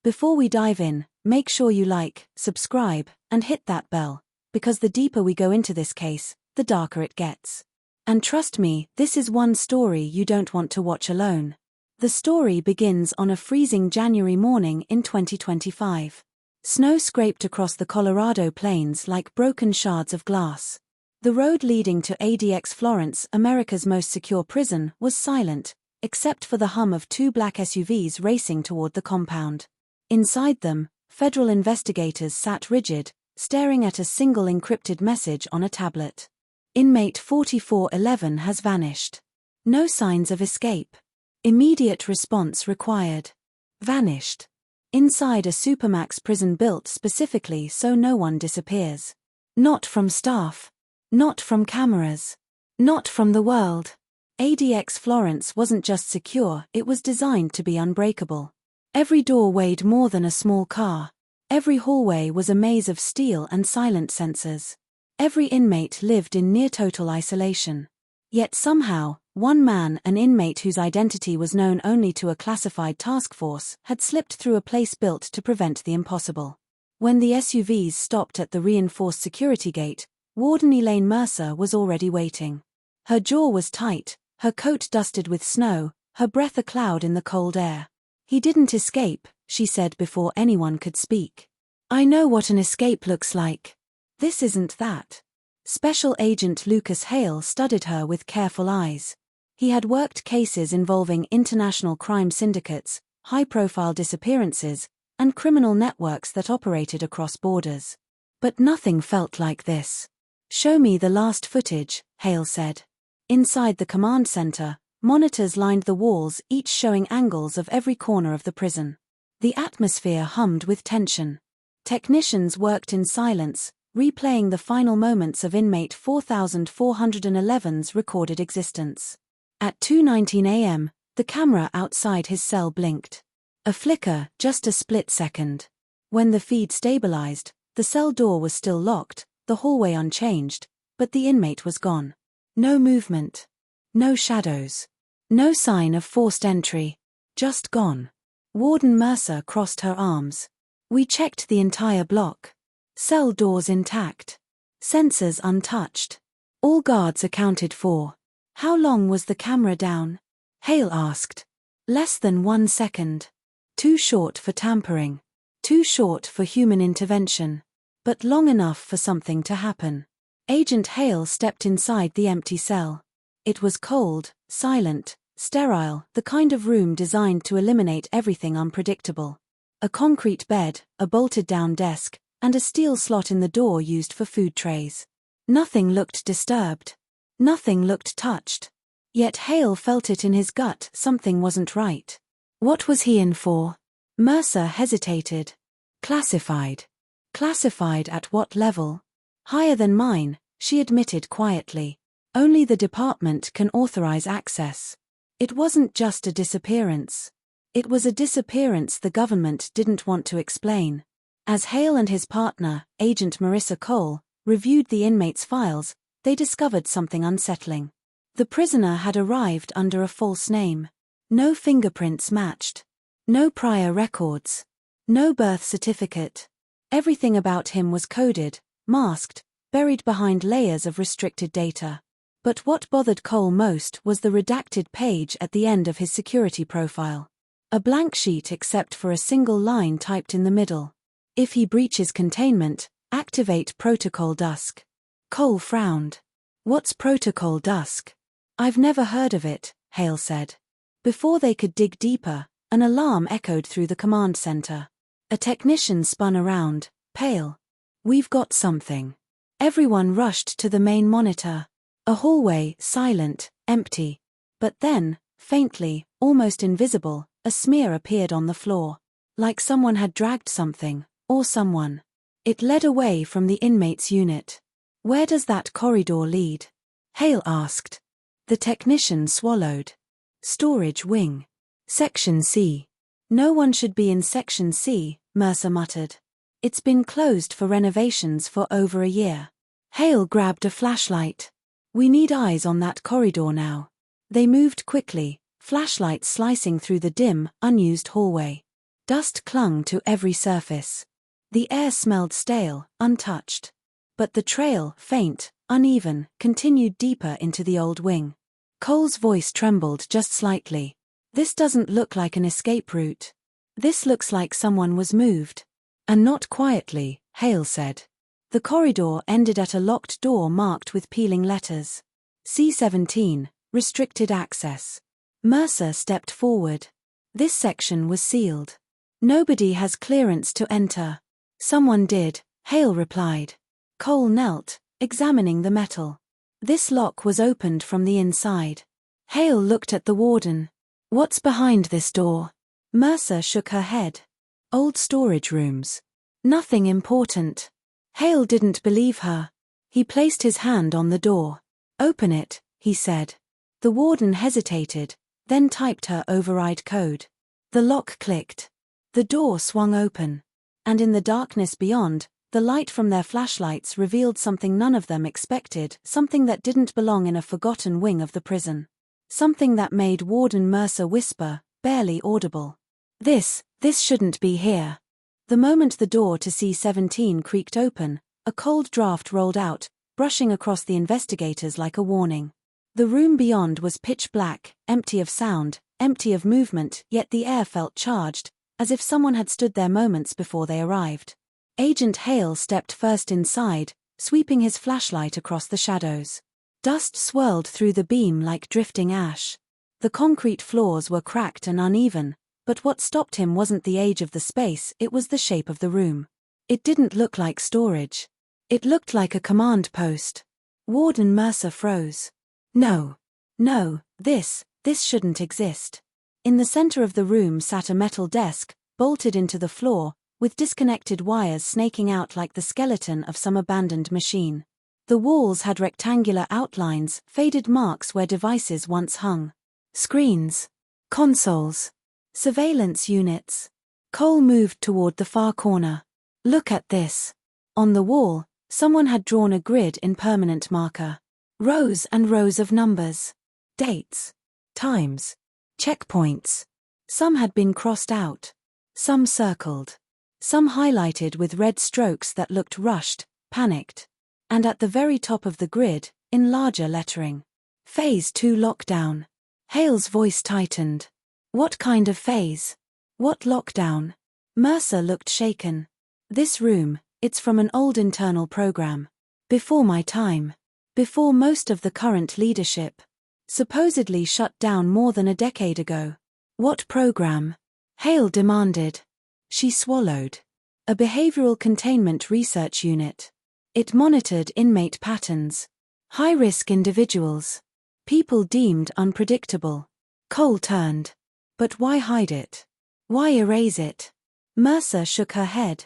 Before we dive in, make sure you like, subscribe, and hit that bell, because the deeper we go into this case, the darker it gets. And trust me, this is one story you don't want to watch alone. The story begins on a freezing January morning in 2025. Snow scraped across the Colorado plains like broken shards of glass. The road leading to ADX Florence, America's most secure prison, was silent, except for the hum of two black SUVs racing toward the compound. Inside them, federal investigators sat rigid, staring at a single encrypted message on a tablet. Inmate 4411 has vanished. No signs of escape. Immediate response required. Vanished. Inside a supermax prison built specifically so no one disappears. Not from staff. Not from cameras. Not from the world. ADX Florence wasn't just secure, it was designed to be unbreakable. Every door weighed more than a small car. Every hallway was a maze of steel and silent sensors. Every inmate lived in near-total isolation. Yet somehow, one man, an inmate whose identity was known only to a classified task force, had slipped through a place built to prevent the impossible. When the SUVs stopped at the reinforced security gate, Warden Elaine Mercer was already waiting. Her jaw was tight, her coat dusted with snow, her breath a cloud in the cold air. "He didn't escape," she said before anyone could speak. "I know what an escape looks like. This isn't that." Special Agent Lucas Hale studied her with careful eyes. He had worked cases involving international crime syndicates, high-profile disappearances, and criminal networks that operated across borders. But nothing felt like this. "Show me the last footage," Hale said. Inside the command center, monitors lined the walls, each showing angles of every corner of the prison. The atmosphere hummed with tension. Technicians worked in silence, replaying the final moments of inmate 4411's recorded existence. At 2:19 a.m., the camera outside his cell blinked. A flicker, just a split second. When the feed stabilized, the cell door was still locked, the hallway unchanged, but the inmate was gone. No movement. No shadows. No sign of forced entry. Just gone. Warden Mercer crossed her arms. "We checked the entire block. Cell doors intact. Sensors untouched. All guards accounted for." "How long was the camera down?" Hale asked. "Less than 1 second. Too short for tampering. Too short for human intervention. But long enough for something to happen." Agent Hale stepped inside the empty cell. It was cold, silent, sterile, the kind of room designed to eliminate everything unpredictable. A concrete bed, a bolted-down desk, and a steel slot in the door used for food trays. Nothing looked disturbed. Nothing looked touched. Yet Hale felt it in his gut, something wasn't right. What was he in for? Mercer hesitated. "Classified." "Classified at what level?" "Higher than mine," she admitted quietly. "Only the department can authorize access." It wasn't just a disappearance. It was a disappearance the government didn't want to explain. As Hale and his partner, Agent Marissa Cole, reviewed the inmate's files, they discovered something unsettling. The prisoner had arrived under a false name. No fingerprints matched. No prior records. No birth certificate. Everything about him was coded, masked, buried behind layers of restricted data. But what bothered Cole most was the redacted page at the end of his security profile. A blank sheet except for a single line typed in the middle. "If he breaches containment, activate Protocol Dusk." Cole frowned. "What's Protocol Dusk?" "I've never heard of it," Hale said. Before they could dig deeper, an alarm echoed through the command center. A technician spun around, pale. "We've got something." Everyone rushed to the main monitor. A hallway, silent, empty. But then, faintly, almost invisible, a smear appeared on the floor. Like someone had dragged something, or someone. It led away from the inmates' unit. "Where does that corridor lead?" Hale asked. The technician swallowed. "Storage wing. Section C." "No one should be in Section C," Mercer muttered. "It's been closed for renovations for over a year." Hale grabbed a flashlight. "We need eyes on that corridor now." They moved quickly, flashlights slicing through the dim, unused hallway. Dust clung to every surface. The air smelled stale, untouched. But the trail, faint, uneven, continued deeper into the old wing. Cole's voice trembled just slightly. This doesn't look like an escape route. This looks like someone was moved. And not quietly, Hale said. The corridor ended at a locked door marked with peeling letters. C-17, restricted access. Mercer stepped forward. This section was sealed. Nobody has clearance to enter. Someone did, Hale replied. Cole knelt, examining the metal. This lock was opened from the inside. Hale looked at the warden. What's behind this door? Mercer shook her head. Old storage rooms. Nothing important. Hale didn't believe her. He placed his hand on the door. Open it, he said. The warden hesitated, then typed her override code. The lock clicked. The door swung open. And in the darkness beyond, the light from their flashlights revealed something none of them expected, something that didn't belong in a forgotten wing of the prison. Something that made Warden Mercer whisper, barely audible. This shouldn't be here. The moment the door to C-17 creaked open, a cold draft rolled out, brushing across the investigators like a warning. The room beyond was pitch black, empty of sound, empty of movement, yet the air felt charged, as if someone had stood there moments before they arrived. Agent Hale stepped first inside, sweeping his flashlight across the shadows. Dust swirled through the beam like drifting ash. The concrete floors were cracked and uneven, but what stopped him wasn't the age of the space, it was the shape of the room. It didn't look like storage. It looked like a command post. Warden Mercer froze. No, this shouldn't exist. In the center of the room sat a metal desk, bolted into the floor, with disconnected wires snaking out like the skeleton of some abandoned machine. The walls had rectangular outlines, faded marks where devices once hung. Screens. Consoles. Surveillance units. Cole moved toward the far corner. Look at this. On the wall, someone had drawn a grid in permanent marker. Rows and rows of numbers. Dates. Times. Checkpoints. Some had been crossed out. Some circled. Some highlighted with red strokes that looked rushed, panicked. And at the very top of the grid, in larger lettering. Phase 2 lockdown. Hale's voice tightened. What kind of phase? What lockdown? Mercer looked shaken. This room, it's from an old internal program. Before my time. Before most of the current leadership. Supposedly shut down more than a decade ago. What program? Hale demanded. She swallowed. A behavioral containment research unit. It monitored inmate patterns. High-risk individuals. People deemed unpredictable. Cole turned. But why hide it? Why erase it? Mercer shook her head.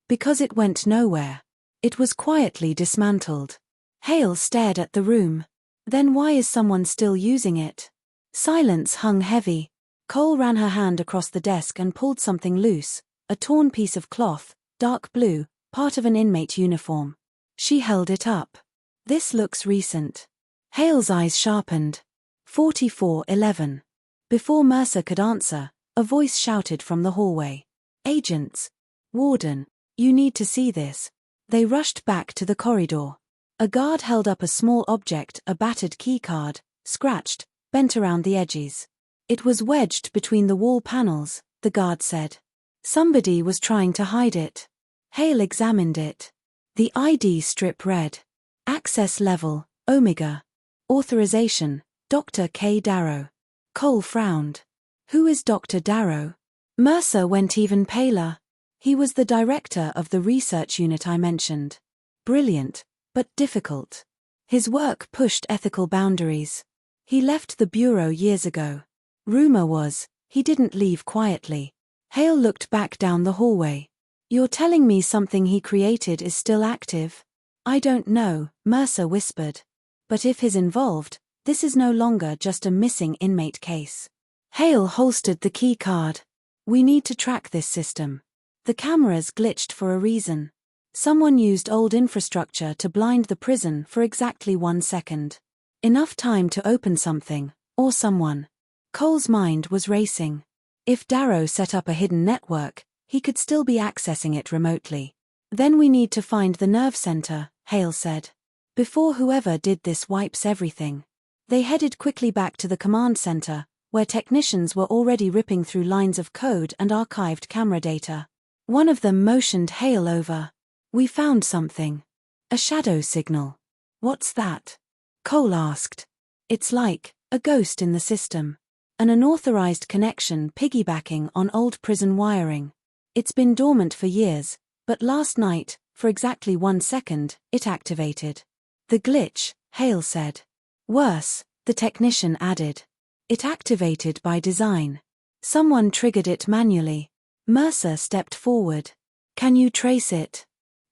Because it went nowhere. It was quietly dismantled. Hale stared at the room. Then why is someone still using it? Silence hung heavy. Cole ran her hand across the desk and pulled something loose, a torn piece of cloth, dark blue, part of an inmate uniform. She held it up. This looks recent. Hale's eyes sharpened. 4411. Before Mercer could answer, a voice shouted from the hallway. Agents. Warden. You need to see this. They rushed back to the corridor. A guard held up a small object, a battered keycard, scratched, bent around the edges. It was wedged between the wall panels, the guard said. Somebody was trying to hide it. Hale examined it. The ID strip read. Access level, Omega. Authorization, Dr. K. Darrow. Cole frowned. Who is Dr. Darrow? Mercer went even paler. He was the director of the research unit I mentioned. Brilliant, but difficult. His work pushed ethical boundaries. He left the bureau years ago. Rumor was, he didn't leave quietly. Hale looked back down the hallway. You're telling me something he created is still active? I don't know, Mercer whispered. But if he's involved, this is no longer just a missing inmate case. Hale holstered the key card. We need to track this system. The cameras glitched for a reason. Someone used old infrastructure to blind the prison for exactly 1 second. Enough time to open something, or someone. Cole's mind was racing. If Darrow set up a hidden network, he could still be accessing it remotely. Then we need to find the nerve center, Hale said. Before whoever did this wipes everything. They headed quickly back to the command center, where technicians were already ripping through lines of code and archived camera data. One of them motioned Hale over. We found something. A shadow signal. What's that? Cole asked. It's like a ghost in the system. An unauthorized connection piggybacking on old prison wiring. It's been dormant for years, but last night, for exactly 1 second, it activated. The glitch, Hale said. Worse, the technician added. It activated by design. Someone triggered it manually. Mercer stepped forward. Can you trace it?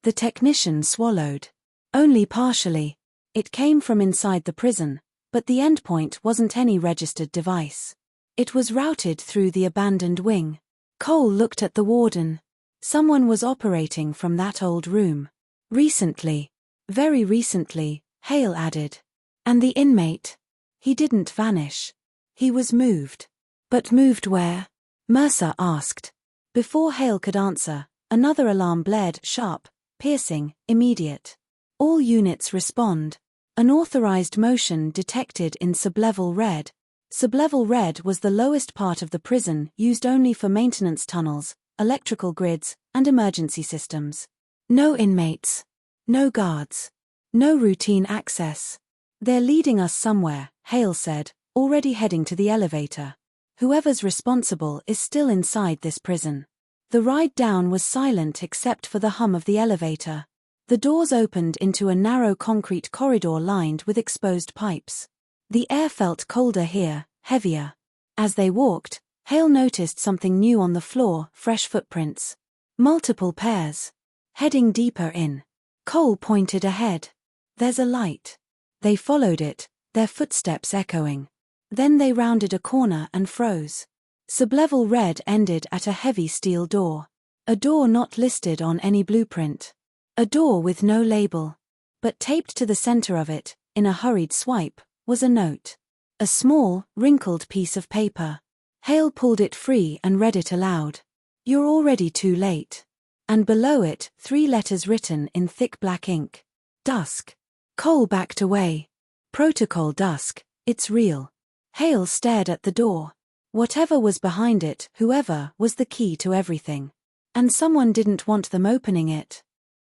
The technician swallowed. Only partially. It came from inside the prison, but the endpoint wasn't any registered device. It was routed through the abandoned wing. Cole looked at the warden. Someone was operating from that old room. Recently. Very recently, Hale added. And the inmate? He didn't vanish. He was moved. But moved where? Mercer asked. Before Hale could answer, another alarm blared, sharp, piercing, immediate. All units respond. Unauthorized motion detected in sublevel red. Sublevel red was the lowest part of the prison, used only for maintenance tunnels, electrical grids, and emergency systems. No inmates. No guards. No routine access. They're leading us somewhere, Hale said, already heading to the elevator. Whoever's responsible is still inside this prison. The ride down was silent except for the hum of the elevator. The doors opened into a narrow concrete corridor lined with exposed pipes. The air felt colder here, heavier. As they walked, Hale noticed something new on the floor, fresh footprints. Multiple pairs. Heading deeper in. Cole pointed ahead. There's a light. They followed it, their footsteps echoing. Then they rounded a corner and froze. Sublevel red ended at a heavy steel door. A door not listed on any blueprint. A door with no label. But taped to the center of it, in a hurried swipe, was a note. A small, wrinkled piece of paper. Hale pulled it free and read it aloud. You're already too late. And below it, 3 letters written in thick black ink. Dusk. Cole backed away. Protocol Dusk, it's real. Hale stared at the door. Whatever was behind it, whoever, was the key to everything. And someone didn't want them opening it.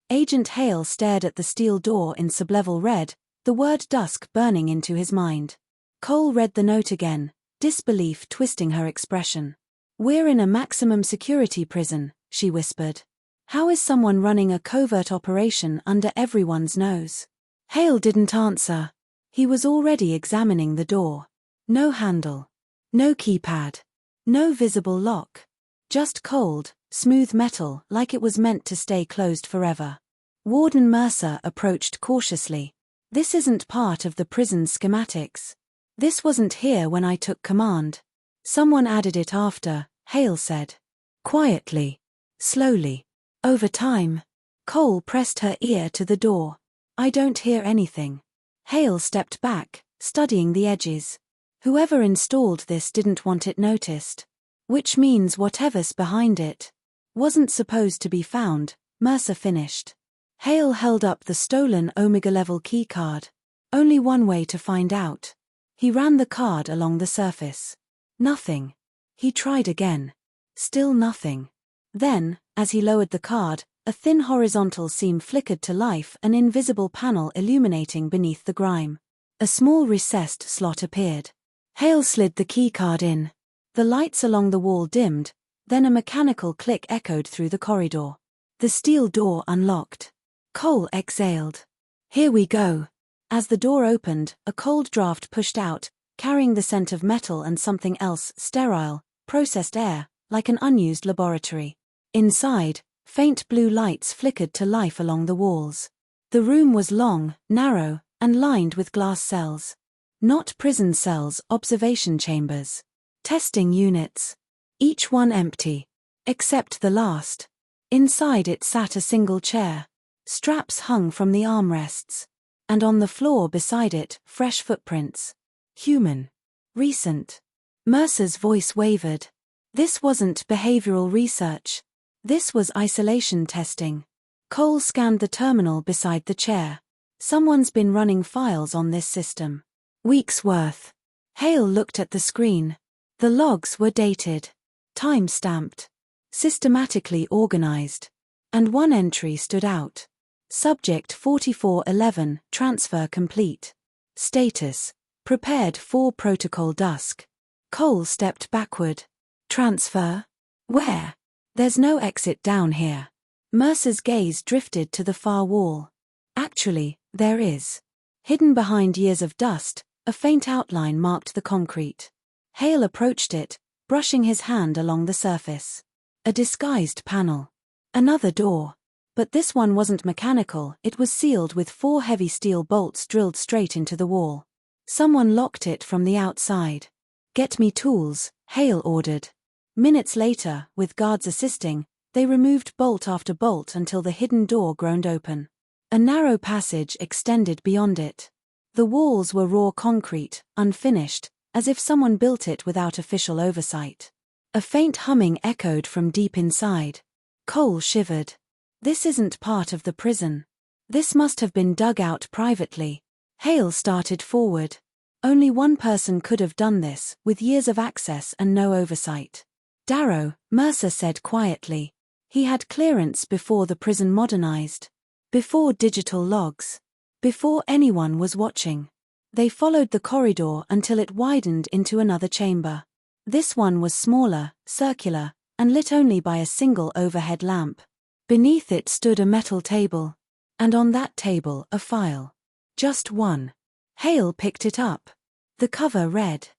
Agent Hale stared at the steel door in sublevel red, the word dusk burning into his mind. Cole read the note again, disbelief twisting her expression. We're in a maximum security prison, she whispered. How is someone running a covert operation under everyone's nose? Hale didn't answer. He was already examining the door. No handle. No keypad. No visible lock. Just cold, smooth metal like it was meant to stay closed forever. Warden Mercer approached cautiously. This isn't part of the prison's schematics. This wasn't here when I took command. Someone added it after, Hale said. Quietly. Slowly. Over time. Cole pressed her ear to the door. I don't hear anything. Hale stepped back, studying the edges. Whoever installed this didn't want it noticed. Which means whatever's behind it wasn't supposed to be found, Mercer finished. Hale held up the stolen Omega-level keycard. Only one way to find out. He ran the card along the surface. Nothing. He tried again. Still nothing. Then, as he lowered the card, a thin horizontal seam flickered to life, an invisible panel illuminating beneath the grime. A small recessed slot appeared. Hale slid the keycard in. The lights along the wall dimmed, then a mechanical click echoed through the corridor. The steel door unlocked. Cole exhaled. Here we go. As the door opened, a cold draft pushed out, carrying the scent of metal and something else, sterile, processed air, like an unused laboratory. Inside, faint blue lights flickered to life along the walls. The room was long, narrow, and lined with glass cells. Not prison cells, observation chambers. Testing units. Each one empty. Except the last. Inside it sat a single chair. Straps hung from the armrests. And on the floor beside it, fresh footprints. Human. Recent. Mercer's voice wavered. This wasn't behavioral research. This was isolation testing. Cole scanned the terminal beside the chair. Someone's been running files on this system. Weeks worth. Hale looked at the screen. The logs were dated, time-stamped, systematically organized. And one entry stood out. Subject 4411, transfer complete. Status: prepared for protocol dusk. Cole stepped backward. Transfer? Where? There's no exit down here. Mercer's gaze drifted to the far wall. Actually, there is. Hidden behind years of dust, a faint outline marked the concrete. Hale approached it, brushing his hand along the surface. A disguised panel. Another door. But this one wasn't mechanical, it was sealed with 4 heavy steel bolts drilled straight into the wall. Someone locked it from the outside. "Get me tools," Hale ordered. Minutes later, with guards assisting, they removed bolt after bolt until the hidden door groaned open. A narrow passage extended beyond it. The walls were raw concrete, unfinished, as if someone built it without official oversight. A faint humming echoed from deep inside. Cole shivered. This isn't part of the prison. This must have been dug out privately. Hale started forward. Only one person could have done this, with years of access and no oversight. Darrow, Mercer said quietly. He had clearance before the prison modernized. Before digital logs. Before anyone was watching. They followed the corridor until it widened into another chamber. This one was smaller, circular, and lit only by a single overhead lamp. Beneath it stood a metal table. And on that table a file. Just one. Hale picked it up. The cover read,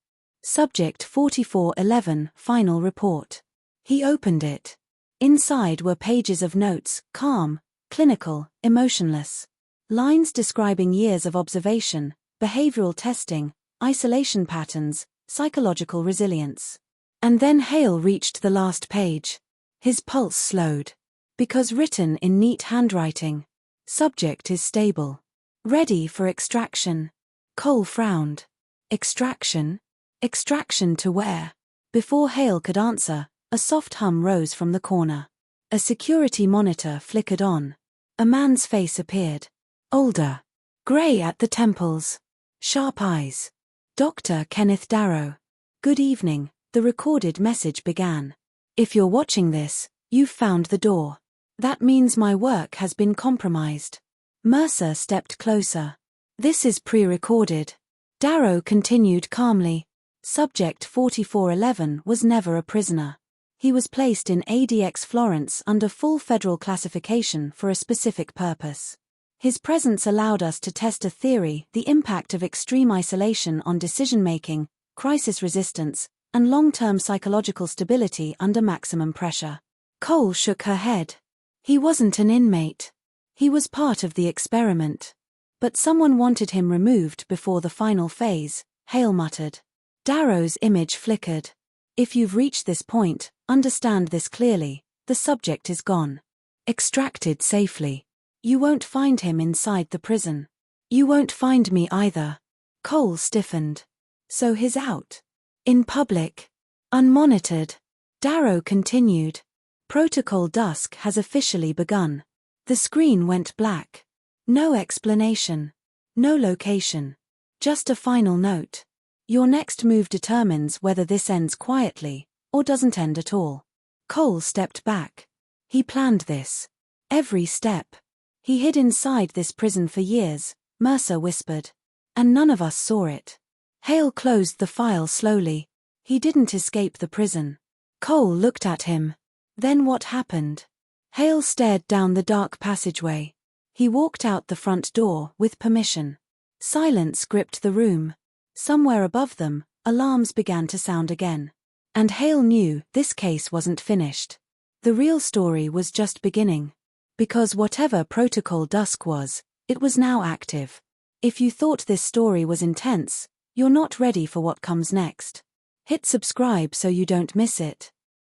Subject 4411, Final Report. He opened it. Inside were pages of notes, calm, clinical, emotionless. Lines describing years of observation, behavioral testing, isolation patterns, psychological resilience. And then Hale reached the last page. His pulse slowed. Because written in neat handwriting. Subject is stable. Ready for extraction. Cole frowned. Extraction? Extraction to where? Before Hale could answer, a soft hum rose from the corner. A security monitor flickered on. A man's face appeared. Older. Grey at the temples. Sharp eyes. Dr. Kenneth Darrow. Good evening, the recorded message began. If you're watching this, you've found the door. That means my work has been compromised. Mercer stepped closer. This is pre-recorded. Darrow continued calmly. Subject 4411 was never a prisoner. He was placed in ADX Florence under full federal classification for a specific purpose. His presence allowed us to test a theory, the impact of extreme isolation on decision-making, crisis resistance, and long-term psychological stability under maximum pressure. Cole shook her head. He wasn't an inmate. He was part of the experiment. But someone wanted him removed before the final phase, Hale muttered. Darrow's image flickered. If you've reached this point, understand this clearly, the subject is gone. Extracted safely. You won't find him inside the prison. You won't find me either. Cole stiffened. So he's out. In public. Unmonitored. Darrow continued. Protocol Dusk has officially begun. The screen went black. No explanation. No location. Just a final note. Your next move determines whether this ends quietly, or doesn't end at all. Cole stepped back. He planned this. Every step. He hid inside this prison for years, Mercer whispered. And none of us saw it. Hale closed the file slowly. He didn't escape the prison. Cole looked at him. Then what happened? Hale stared down the dark passageway. He walked out the front door, with permission. Silence gripped the room. Somewhere above them, alarms began to sound again. And Hale knew this case wasn't finished. The real story was just beginning. Because whatever Protocol Dusk was, it was now active. If you thought this story was intense, you're not ready for what comes next. Hit subscribe so you don't miss it.